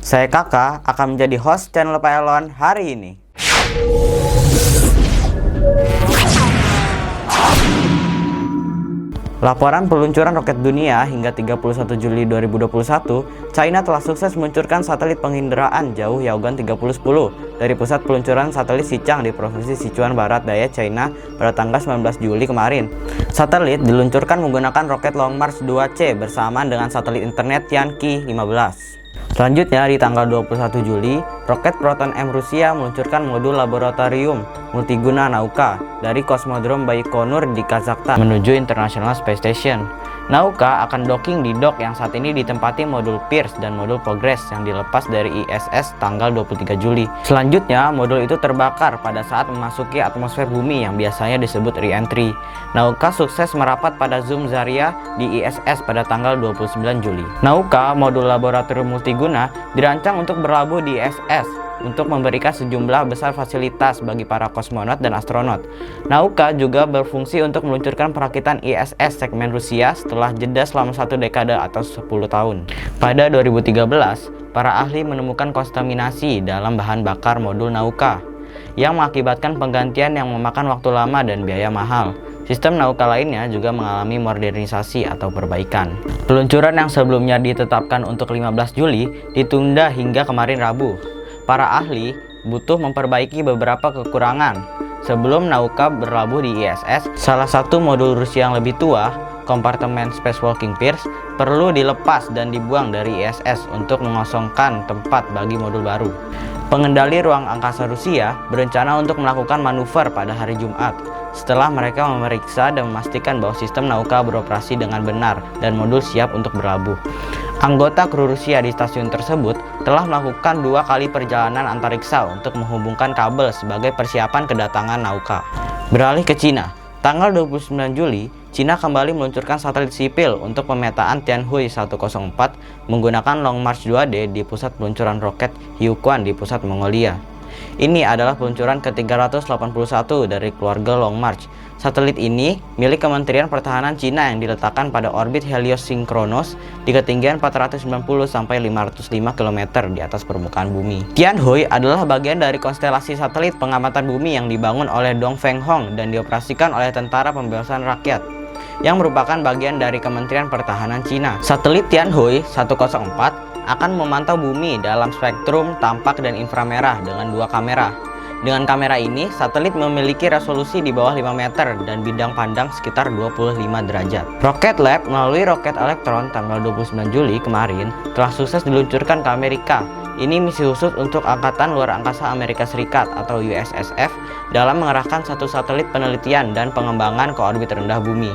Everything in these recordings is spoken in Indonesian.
Saya Kakak akan menjadi host channel Pak Elon hari ini. Laporan peluncuran roket dunia hingga 31 Juli 2021, China telah sukses meluncurkan satelit penginderaan jauh Yaogan 3010 dari pusat peluncuran satelit Xichang di Provinsi Sichuan Barat Daya, China pada tanggal 19 Juli kemarin. Satelit diluncurkan menggunakan roket Long March 2C bersamaan dengan satelit internet Tianqi 15. Selanjutnya, di tanggal 21 Juli, roket Proton M Rusia meluncurkan modul laboratorium multiguna Nauka dari Kosmodrom Baikonur di Kazakhstan menuju International Space Station. Nauka akan docking di dok yang saat ini ditempati modul Pierce dan modul Progress yang dilepas dari ISS tanggal 23 Juli. Selanjutnya, modul itu terbakar pada saat memasuki atmosfer bumi yang biasanya disebut re-entry. Nauka sukses merapat pada Zoom Zarya di ISS pada tanggal 29 Juli. Nauka, modul laboratorium multiguna, dirancang untuk berlabuh di ISS untuk memberikan sejumlah besar fasilitas bagi para kosmonot dan astronot. Nauka juga berfungsi untuk meluncurkan perakitan ISS segmen Rusia setelah jeda selama 1 dekade atau 10 tahun. Pada 2013, para ahli menemukan kontaminasi dalam bahan bakar modul Nauka yang mengakibatkan penggantian yang memakan waktu lama dan biaya mahal. Sistem Nauka lainnya juga mengalami modernisasi atau perbaikan. Peluncuran yang sebelumnya ditetapkan untuk 15 Juli ditunda hingga kemarin Rabu. Para ahli butuh memperbaiki beberapa kekurangan sebelum Nauka berlabuh di ISS. Salah satu modul Rusia yang lebih tua, kompartemen Spacewalking Pierce, perlu dilepas dan dibuang dari ISS untuk mengosongkan tempat bagi modul baru. Pengendali ruang angkasa Rusia berencana untuk melakukan manuver pada hari Jumat setelah mereka memeriksa dan memastikan bahwa sistem Nauka beroperasi dengan benar dan modul siap untuk berlabuh. Anggota kru Rusia di stasiun tersebut telah melakukan 2 kali perjalanan antariksa untuk menghubungkan kabel sebagai persiapan kedatangan Nauka. Beralih ke Cina, tanggal 29 Juli, Cina kembali meluncurkan satelit sipil untuk pemetaan Tianhui 104 menggunakan Long March 2D di pusat peluncuran roket Hyuquan di pusat Mongolia. Ini adalah peluncuran ke-381 dari keluarga Long March. Satelit ini milik Kementerian Pertahanan Cina yang diletakkan pada orbit heliosinkronos di ketinggian 490-505 km di atas permukaan bumi. Tianhui adalah bagian dari konstelasi satelit pengamatan bumi yang dibangun oleh Dongfeng Hong dan dioperasikan oleh Tentara Pembebasan Rakyat, yang merupakan bagian dari Kementerian Pertahanan Cina. Satelit Tianhui 104 akan memantau bumi dalam spektrum tampak dan inframerah dengan 2 kamera. Dengan kamera ini, satelit memiliki resolusi di bawah 5 meter dan bidang pandang sekitar 25 derajat. Rocket Lab melalui roket Electron tanggal 29 Juli kemarin telah sukses diluncurkan ke Amerika. Ini misi khusus untuk Angkatan Luar Angkasa Amerika Serikat atau USSF dalam mengerahkan satu satelit penelitian dan pengembangan ke orbit rendah bumi.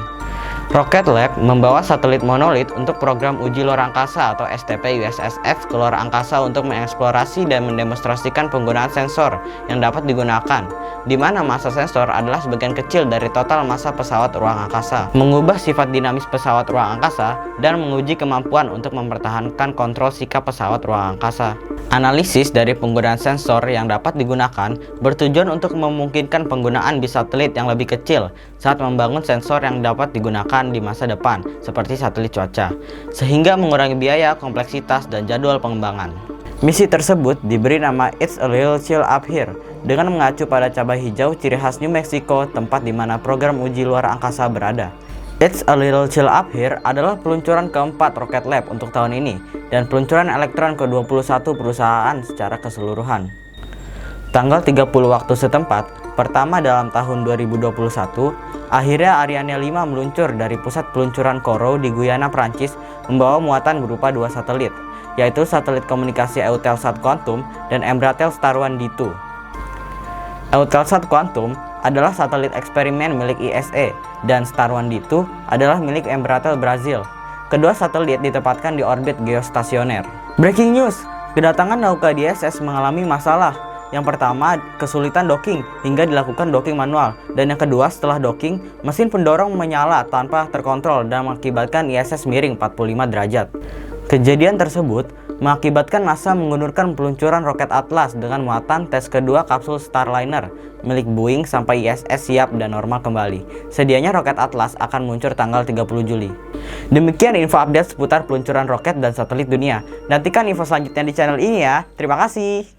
Rocket Lab membawa satelit Monolith untuk program uji luar angkasa atau STP USSF ke luar angkasa untuk mengeksplorasi dan mendemonstrasikan penggunaan sensor yang dapat digunakan, di mana massa sensor adalah sebagian kecil dari total massa pesawat ruang angkasa, mengubah sifat dinamis pesawat ruang angkasa, dan menguji kemampuan untuk mempertahankan kontrol sikap pesawat ruang angkasa. Analisis dari penggunaan sensor yang dapat digunakan bertujuan untuk memungkinkan penggunaan di satelit yang lebih kecil saat membangun sensor yang dapat digunakan di masa depan seperti satelit cuaca, sehingga mengurangi biaya, kompleksitas, dan jadwal pengembangan. Misi tersebut diberi nama It's a Little Chill Up Here dengan mengacu pada cabai hijau ciri khas New Mexico, tempat di mana program uji luar angkasa berada. It's a Little Chill Up Here adalah peluncuran keempat Rocket Lab untuk tahun ini dan peluncuran elektron ke-21 perusahaan secara keseluruhan. Tanggal 30 waktu setempat, pertama dalam tahun 2021, akhirnya Ariane 5 meluncur dari pusat peluncuran Kourou di Guyana, Prancis, membawa muatan berupa 2 satelit, yaitu satelit komunikasi Eutelsat Quantum dan Embratel Star-1 D2. Eutelsat Quantum adalah satelit eksperimen milik ISE dan Star-1 D2 adalah milik Embratel Brazil. Kedua satelit ditempatkan di orbit geostasioner. Breaking news, kedatangan Nauka di ISS mengalami masalah. Yang pertama, kesulitan docking hingga dilakukan docking manual, dan yang kedua, setelah docking, mesin pendorong menyala tanpa terkontrol dan mengakibatkan ISS miring 45 derajat. Kejadian tersebut mengakibatkan NASA mengundurkan peluncuran roket Atlas dengan muatan tes kedua kapsul Starliner milik Boeing sampai ISS siap dan normal kembali. Sedianya roket Atlas akan meluncur tanggal 30 Juli. Demikian info update seputar peluncuran roket dan satelit dunia. Nantikan info selanjutnya di channel ini ya. Terima kasih.